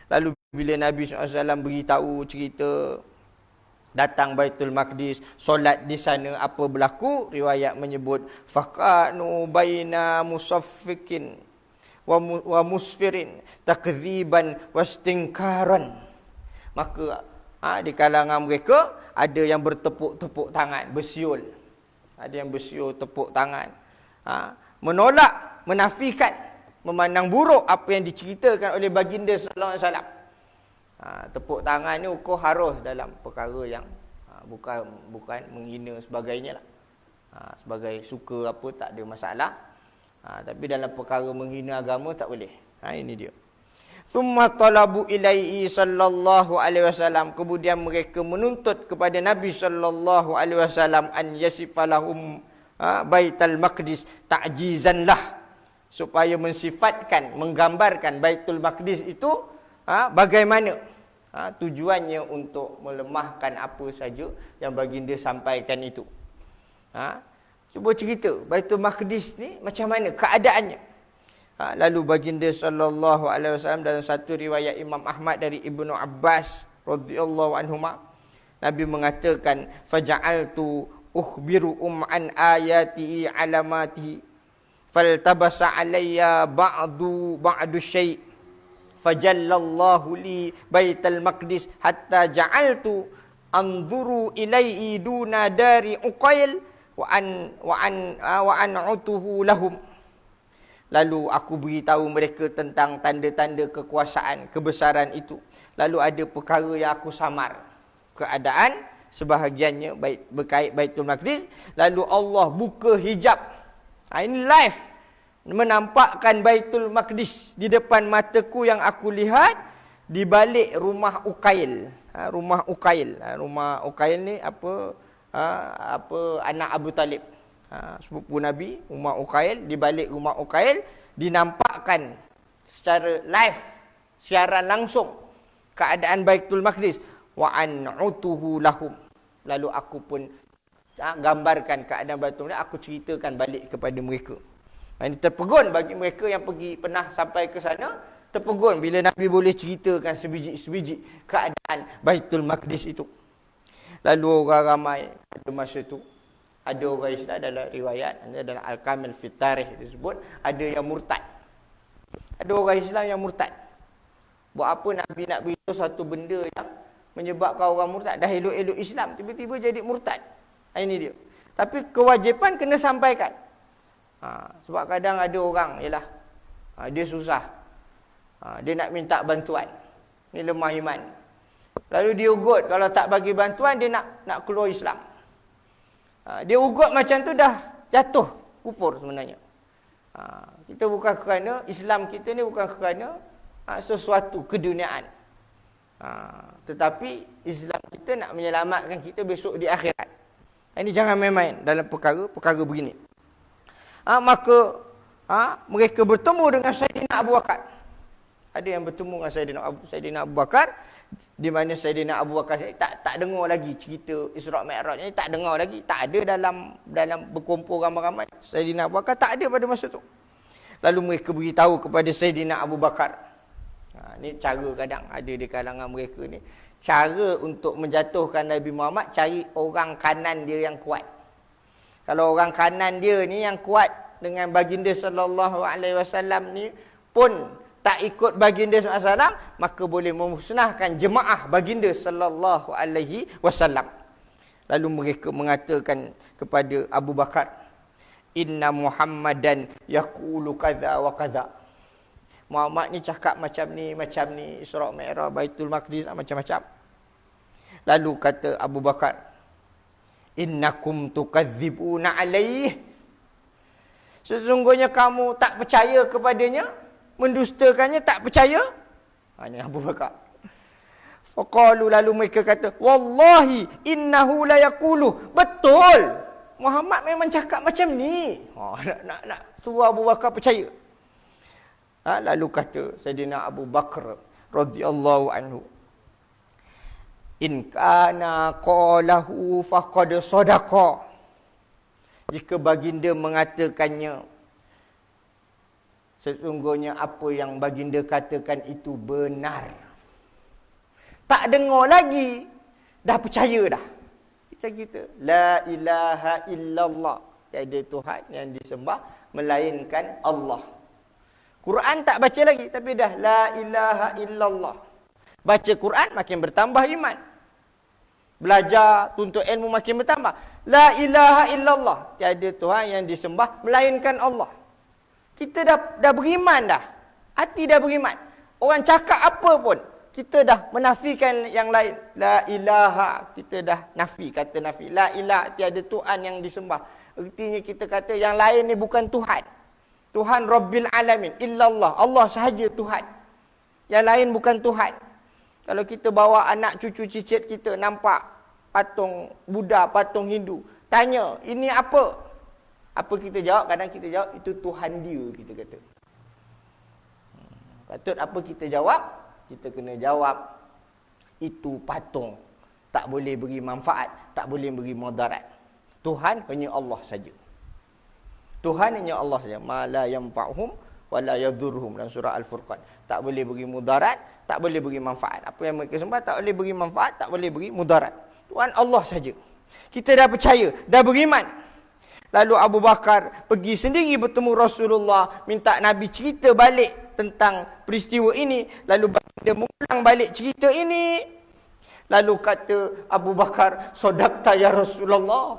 Lalu bila Nabi SAW beritahu cerita, datang Baitul Maqdis, solat di sana, apa berlaku? Riwayat menyebut faqanu baina musaffikin wa musfirin takdziban wastingkaran. Maka di kalangan mereka ada yang bertepuk-tepuk tangan, bersiul. Ada yang bersiul tepuk tangan. Menolak, menafikan, memandang buruk apa yang diceritakan oleh baginda sallallahu alaihi wasallam. Tepuk tangan ni ukur harus dalam perkara yang bukan menghina sebagainya lah. Sebagai suka apa tak ada masalah. Tapi dalam perkara menghina agama tak boleh. Ini dia. Summa talabu ilaihi sallallahu alaihi wasallam. Kemudian mereka menuntut kepada Nabi sallallahu alaihi wasallam an yasifalahum Baitul Maqdis ta'jizan lah, supaya mensifatkan, menggambarkan Baitul Maqdis itu bagaimana. Tujuannya untuk melemahkan apa saja yang baginda sampaikan itu. Cuba cerita Baitul Maqdis ni macam mana keadaannya. Lalu baginda sallallahu alaihi wasallam dalam satu riwayat Imam Ahmad dari Ibnu Abbas radhiyallahu anhuma, Nabi mengatakan faja'altu ukhbiru an ayati alamati faltabasa alayya ba'du syai' fajallallahu li Baitul Maqdis hatta ja'altu anzuru ilaihi duna dari Uqail wa an utuhu lahum. Lalu aku beritahu mereka tentang tanda-tanda kekuasaan, kebesaran itu. Lalu ada perkara yang aku samar. Keadaan sebahagiannya berkait Baitul Maqdis. Lalu Allah buka hijab. Ini live. Menampakkan Baitul Maqdis di depan mataku yang aku lihat di balik rumah Uqail. Rumah Uqail. Rumah Uqail ni apa anak Abu Talib. Sepupu Nabi, rumah Uqail, di balik rumah Uqail dinampakkan secara live, siaran langsung keadaan Baitul Maqdis. Wa an'utuhu lahum. Lalu aku pun gambarkan keadaan Baitul Maqdis, aku ceritakan balik kepada mereka. Ini terpegun bagi mereka yang pernah sampai ke sana, terpegun bila Nabi boleh ceritakan sebiji-sebiji keadaan Baitul Maqdis itu. Lalu orang ramai pada masa itu, ada orang Islam dalam riwayat, dalam Al-Kamil fi Tarikh disebut, ada yang murtad. Ada orang Islam yang murtad. Buat apa Nabi nak beritahu satu benda yang menyebabkan orang murtad? Dah elok-elok Islam, tiba-tiba jadi murtad. Ini dia. Tapi kewajipan kena sampaikan. Sebab kadang ada orang, dia susah. Dia nak minta bantuan. Ni lemah iman. Lalu dia ugut, kalau tak bagi bantuan, dia nak keluar Islam. Dia ugut macam tu dah jatuh kufur sebenarnya. Kita bukan kerana, Islam kita ni bukan kerana sesuatu keduniaan. Tetapi Islam kita nak menyelamatkan kita besok di akhirat. Ini jangan main-main dalam perkara begini. Maka mereka bertemu dengan Sayyidina Abu Bakar. Ada yang bertemu dengan Sayyidina Abu Bakar, di mana Sayyidina Abu Bakar tak dengar lagi cerita Isra' Mi'raj ni, tak dengar lagi, tak ada dalam berkumpul ramai-ramai. Sayyidina Abu Bakar tak ada pada masa tu. Lalu mereka beritahu kepada Sayyidina Abu Bakar. Ni cara kadang ada di kalangan mereka ni, cara untuk menjatuhkan Nabi Muhammad, cari orang kanan dia yang kuat. Kalau orang kanan dia ni yang kuat dengan baginda sallallahu alaihi wasallam ni pun tak ikut baginda sallallahu alaihi wasallam, maka boleh memusnahkan jemaah baginda sallallahu alaihi wasallam. Lalu mereka mengatakan kepada Abu Bakar, inna Muhammadan yaqulu kadza wa kadza. Muhammad ni cakap macam ni, Isra' Mi'raj, Baitul Maqdis, macam-macam. Lalu kata Abu Bakar, innakum tukadzibuna alaih. Sesungguhnya kamu tak percaya kepadanya, mendustakannya, tak percaya. Ini Abu Bakar. Faqalu, lalu mereka kata, wallahi innahu la yaqulu. Betul, Muhammad memang cakap macam ni. Nak suruh Abu Bakar percaya. Lalu kata Sayyidina Abu Bakar radhiyallahu anhu, in kana qalahu faqad sadaqa. Jika baginda mengatakannya, sesungguhnya apa yang baginda katakan itu benar. Tak dengar lagi, dah percaya dah. Macam kita, la ilaha illallah, tiada Tuhan yang disembah melainkan Allah. Quran tak baca lagi, tapi dah la ilaha illallah. Baca Quran makin bertambah iman. Belajar, tuntut ilmu makin bertambah. La ilaha illallah, tiada Tuhan yang disembah melainkan Allah. Kita dah beriman dah. Hati dah beriman. Orang cakap apa pun, kita dah menafikan yang lain. La ilaha, kita dah nafi, kata nafi. La ilaha, tiada Tuhan yang disembah. Artinya kita kata yang lain ni bukan Tuhan. Tuhan Rabbil Alamin, illallah, Allah sahaja Tuhan. Yang lain bukan Tuhan. Kalau kita bawa anak cucu cicit kita nampak patung Buddha, patung Hindu, tanya, ini apa? Apa kita jawab? Kadang kita jawab, itu Tuhan dia, kita kata. Patut apa kita jawab? Kita kena jawab, itu patung. Tak boleh beri manfaat, tak boleh beri mudarat. Tuhan hanya Allah saja. Tuhan hanya Allah saja. Ma la yanfa'uhum wa la yadhurruhum, dalam surah Al-Furqan. Tak boleh beri mudarat, tak boleh beri manfaat. Apa yang mereka sembah tak boleh beri manfaat, tak boleh beri mudarat. Tuhan Allah saja. Kita dah percaya, dah beriman. Lalu Abu Bakar pergi sendiri bertemu Rasulullah, minta Nabi cerita balik tentang peristiwa ini. Lalu dia mengulang balik cerita ini. Lalu kata Abu Bakar, "Sadaqta ya Rasulullah."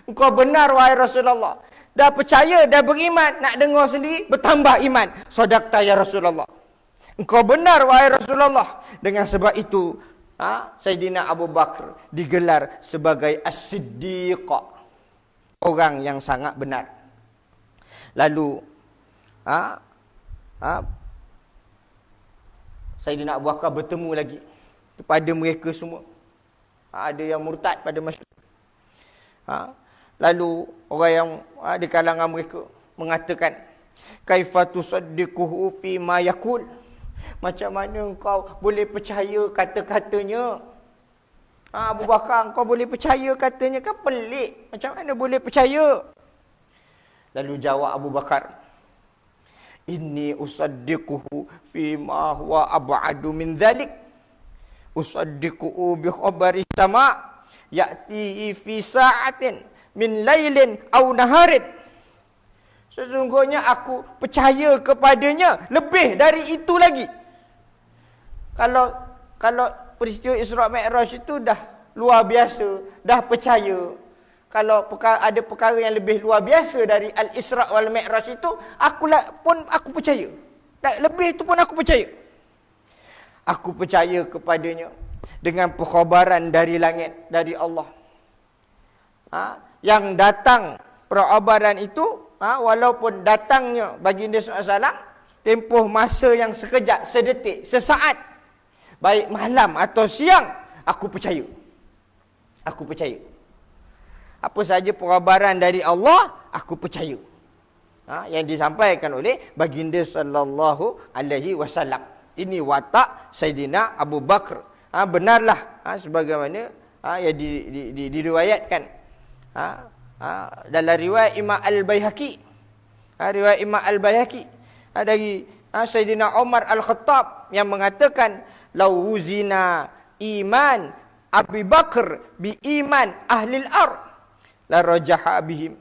Engkau benar wahai Rasulullah. Dah percaya, dah beriman, nak dengar sendiri, bertambah iman. "Sadaqta ya Rasulullah." Engkau benar wahai Rasulullah. Dengan sebab itu, Sayyidina Abu Bakar digelar sebagai As-Siddiq, orang yang sangat benar. Lalu Sayyidina Abu Bakar bertemu lagi kepada mereka semua. Ada yang murtad pada masa itu. Lalu orang yang di kalangan mereka mengatakan, "Kaifa tusaddiquhu fi ma yaqul?" Macam mana engkau boleh percaya kata-katanya? Abu Bakar, engkau boleh percaya katanya, kan pelik. Macam mana boleh percaya? Lalu jawab Abu Bakar, "Inni usaddiquhu fi ma huwa ab'adu min dhalik. Usaddiquhu bi khabari sama' ya'ti fi sa'atin min lailin aw naharin." Sesungguhnya aku percaya kepadanya lebih dari itu lagi. Kalau peristiwa Isra' Mi'raj itu dah luar biasa, dah percaya. Kalau ada perkara yang lebih luar biasa dari Al-Isra' wal Mi'raj itu, aku percaya. Lebih itu pun aku percaya. Aku percaya kepadanya dengan perkhabaran dari langit, dari Allah. Yang datang perkhabaran itu, walaupun datangnya baginda SAW tempoh masa yang sekejap, sedetik, sesaat, baik malam atau siang, aku percaya. Aku percaya. Apa saja perkhabaran dari Allah, aku percaya. Yang disampaikan oleh baginda sallallahu alaihi wasallam. Ini watak Sayyidina Abu Bakar. Benarlah sebagaimana yang diriwayatkan dalam riwayat Imam Al-Baihaqi. Riwayat Imam Al-Baihaqi dari Sayyidina Umar Al-Khattab yang mengatakan, "Lau wuzina iman Abi Bakar bi iman ahli al-ard la rajaha bihim."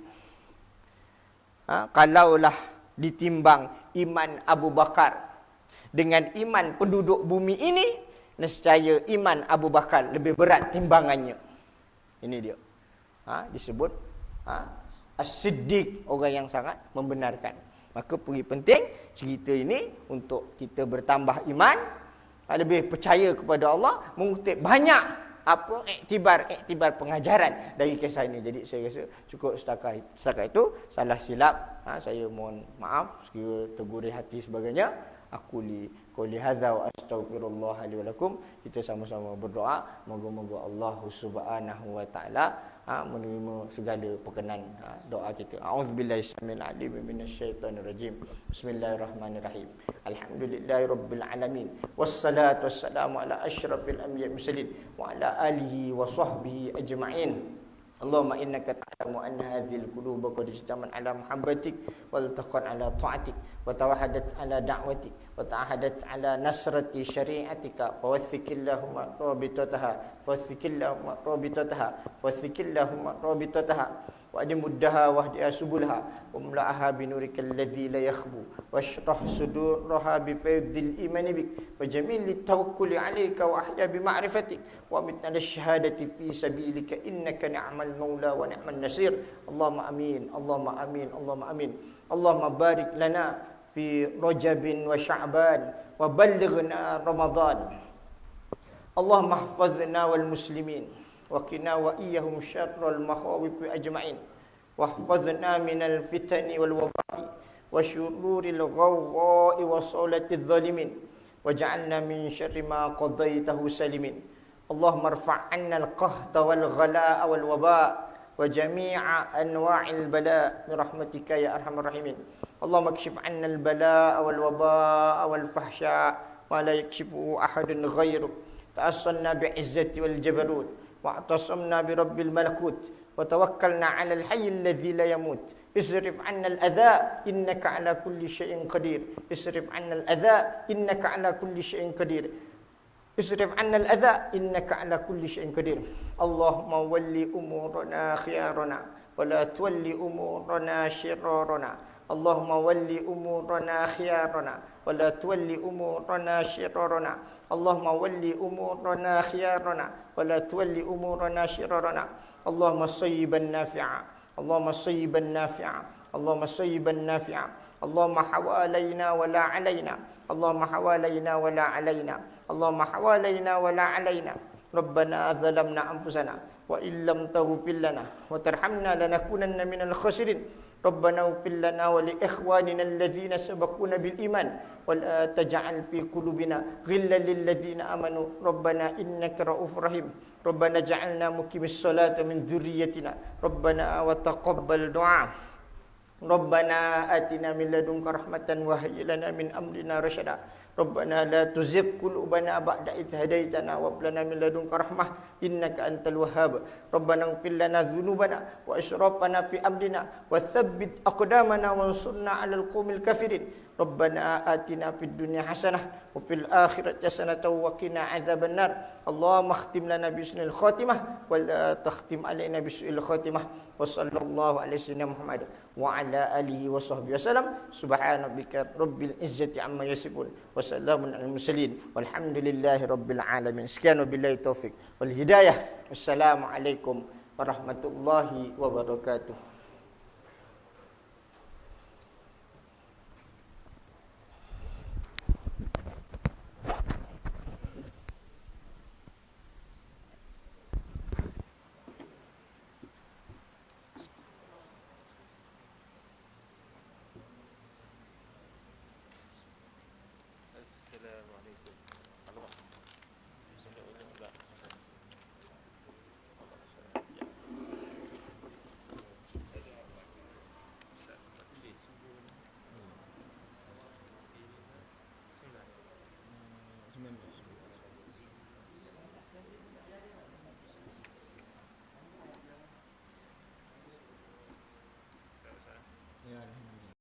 Kalaulah ditimbang iman Abu Bakar dengan iman penduduk bumi ini, nescaya iman Abu Bakar lebih berat timbangannya. Ini dia. Disebut As-Siddiq, orang yang sangat membenarkan. Maka penting cerita ini untuk kita bertambah iman, lebih percaya kepada Allah, mengutip banyak iktibar pengajaran dari kisah ini. Jadi saya rasa cukup setakat itu. Salah silap, saya mohon maaf, sekiranya tergurih hati sebagainya. Aku qouli hadza wa astaghfirullah li wa lakum. Kita sama-sama berdoa moga-moga Allah Subhanahu wa taala menerima segala perkenan doa kita. A'udzubillahi samil alim minasyaitonir rajim. Bismillahirrahmanirrahim. Alhamdulillahirabbil alamin. Wassalatu wassalamu ala asyrafil anbiya'i mursalin wa ala alihi wa sahbihi ajma'in. Allahumma innaka ta'lamu anna hadhil quluba qad ijtama'at ala muhabbatik wal taqat ala ta'atik wa tawahadat ala da'watik wa ta'ahadat ala nasrati syari'atika fawaththikillahumma rabitataha fawaththikillahumma rabitataha wa adimuddaha wahdiha subulha wa mla'aha binurikal ladzi la yakhbu washrah sudurha bi faydil imani bik wa jamil tawakkuli alayka wa ahya bi ma'rifatik wa mitna lisyahadati fi sabilika innaka ni'mal maula wa ni'man nasir. Allahumma amin, Allahumma amin, Allahumma amin. Allahumma barik lana fi Rajabin wa Sya'ban wa ballighna Ramadan. Allahumma ihfazna wal muslimin wa qina wa iyyahum syarral makhawif ajma'in wa ihfazna minal fitani wal waba'i wa syururil ghawgha'i wa salatiz zalimin waj'alna min syarri ma qadaitahu salimin. Allahumma irfa' 'anna al-qahta wal ghalaa'a wal waba' wa jami'a anwa'il bala' bi rahmatika ya arhamar rahimin. Allahumma kshif 'anna al-balaa'a wal waba'a wal fahsya' wa la yakshifu ahadun ghayruk. Ta'assalna bi'izzati wal jabarut wa atasamna bi rabbil malakut wa tawakkalna 'ala al-hayy alladhi la yamut. Isrif 'anna al-adha innaka 'ala kulli syai'in qadir. Isrif 'anna al-adha innaka 'ala kulli syai'in qadir. Isrif 'anna al-adha innaka 'ala kulli syai'in qadir. Allahumma walli umurana khiyarana wa la tuwalli umurana shirarana. Allahumma walli umurana khiyarana wa la tuwalli umurana shirarana. Allahumma walli umurana khiyarana wa la tuwalli umurana shirarana. Allahumma sayyiban nafi'a, Allahumma sayyiban nafi'a, Allahumma sayyiban nafi'a. Allahumma hawalaina wa la alaina, Allahumma hawalaina wa la alaina, Allahumma hawalaina wa la alaina. Rabbana zalamna anfusana wa illam taghfir lana wa tarhamna lanakunanna minal khasirin. Rabbana ighfir lana wa li ikhwanina alladhina sabaquna bil iman wa la taj'al fi qulubina ghillan lil ladzina amanu rabbana innaka ra'ufur rahim. Rabbana ja'alna muqimis salati min dzurriyyatina rabbana wa taqabbal du'a. Rabbana atina min ladunka rahmatan wa hayyi lana min amrina rasyada. Rabbana la tuzigh qulubana ba'da idh hadaitana wa hab lana min ladunka rahmah innaka antal wahhab. Rabbana ighfir lana dzunubana wa israfana fi amrina wa tsabbit aqdamana wansurna 'alal qaumil kafirin. Rabbana atina fid dunya hasanah wa fil akhirati hasanah wa qina adzabannar. Allahumma khtim lana bi husnil khatimah wa la takhtim alaina bi su'il khatimah. Wa sallallahu alaihi wasallam Muhammad wa ala alihi wa sahbihi wasallam. Subhana rabbika rabbil izzati amma yasifun wa salamun alal mursalin walhamdulillahi rabbil alamin. Sekian wabillahi taufik wal hidayah. Wassalamu alaikum warahmatullahi wabarakatuh.